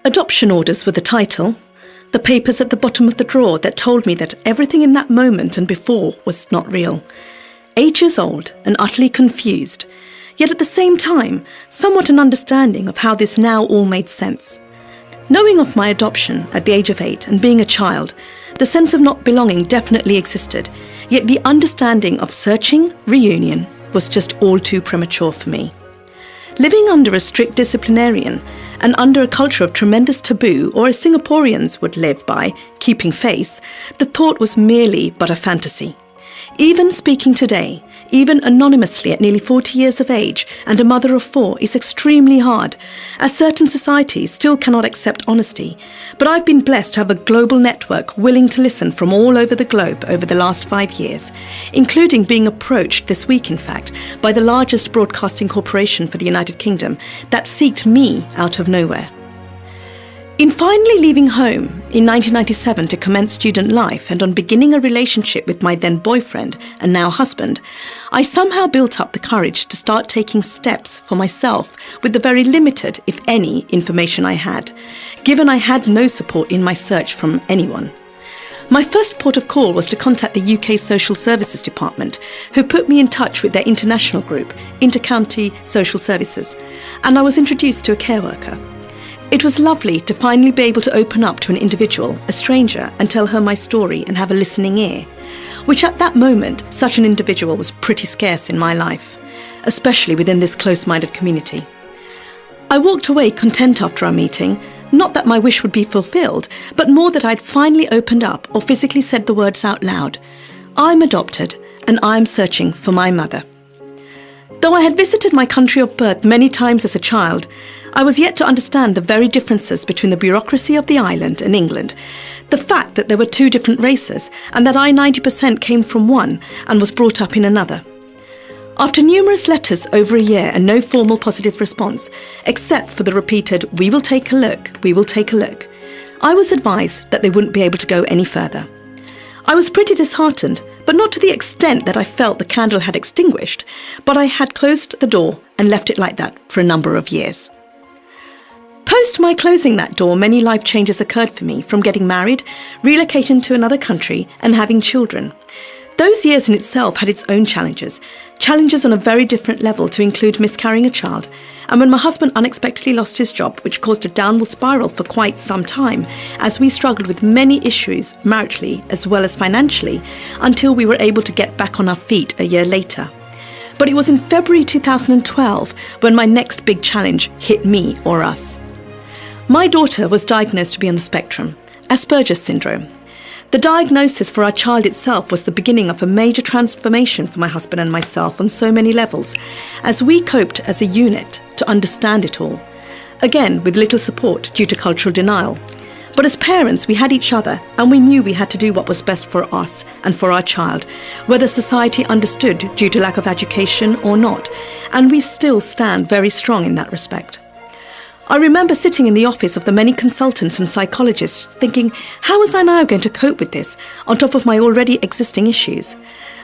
Adoption orders were the title, the papers at the bottom of the drawer that told me that everything in that moment and before was not real. 8 years old and utterly confused, yet at the same time, somewhat an understanding of how this now all made sense. Knowing of my adoption at the age of 8 and being a child, the sense of not belonging definitely existed, yet the understanding of searching, reunion, was just all too premature for me. Living under a strict disciplinarian and under a culture of tremendous taboo, or as Singaporeans would live by, keeping face, the thought was merely but a fantasy. Even speaking today, even anonymously at nearly 40 years of age and a mother of 4, is extremely hard, as certain societies still cannot accept honesty. But I've been blessed to have a global network willing to listen from all over the globe over the last 5 years, including being approached this week, in fact, by the largest broadcasting corporation for the United Kingdom that seeked me out of nowhere. In finally leaving home in 1997 to commence student life and on beginning a relationship with my then boyfriend and now husband, I somehow built up the courage to start taking steps for myself with the very limited, if any, information I had, given I had no support in my search from anyone. My first port of call was to contact the UK Social Services Department, who put me in touch with their international group, Intercounty Social Services, and I was introduced to a care worker. It was lovely to finally be able to open up to an individual, a stranger, and tell her my story and have a listening ear, which at that moment, such an individual was pretty scarce in my life, especially within this close-minded community. I walked away content after our meeting, not that my wish would be fulfilled, but more that I'd finally opened up or physically said the words out loud. I'm adopted, and I'm searching for my mother. Though I had visited my country of birth many times as a child, I was yet to understand the very differences between the bureaucracy of the island and England, the fact that there were 2 different races and that I 90% came from one and was brought up in another. After numerous letters over a year and no formal positive response, except for the repeated, "We will take a look, we will take a look," I was advised that they wouldn't be able to go any further. I was pretty disheartened, but not to the extent that I felt the candle had extinguished, but I had closed the door and left it like that for a number of years. Post my closing that door, many life changes occurred for me, from getting married, relocating to another country, and having children. Those years in itself had its own challenges on a very different level, to include miscarrying a child, and when my husband unexpectedly lost his job, which caused a downward spiral for quite some time, as we struggled with many issues maritally as well as financially, until we were able to get back on our feet a year later. But it was in February 2012 when my next big challenge hit me or us. My daughter was diagnosed to be on the spectrum, Asperger's syndrome. The diagnosis for our child itself was the beginning of a major transformation for my husband and myself on so many levels, as we coped as a unit to understand it all, again with little support due to cultural denial. But as parents, we had each other, and we knew we had to do what was best for us and for our child, whether society understood due to lack of education or not, and we still stand very strong in that respect. I remember sitting in the office of the many consultants and psychologists thinking, how was I now going to cope with this, on top of my already existing issues?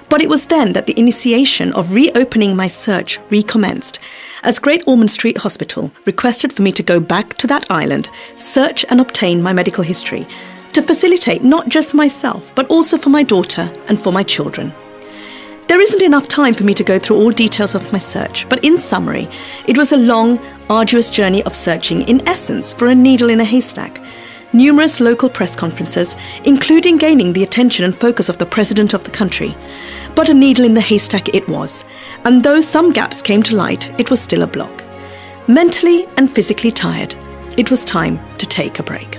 But it was then that the initiation of reopening my search recommenced, as Great Ormond Street Hospital requested for me to go back to that island, search and obtain my medical history, to facilitate not just myself, but also for my daughter and for my children. There isn't enough time for me to go through all details of my search, but in summary, it was a long, arduous journey of searching, in essence, for a needle in a haystack. Numerous local press conferences, including gaining the attention and focus of the president of the country. But a needle in the haystack it was, and though some gaps came to light, it was still a block. Mentally and physically tired, it was time to take a break.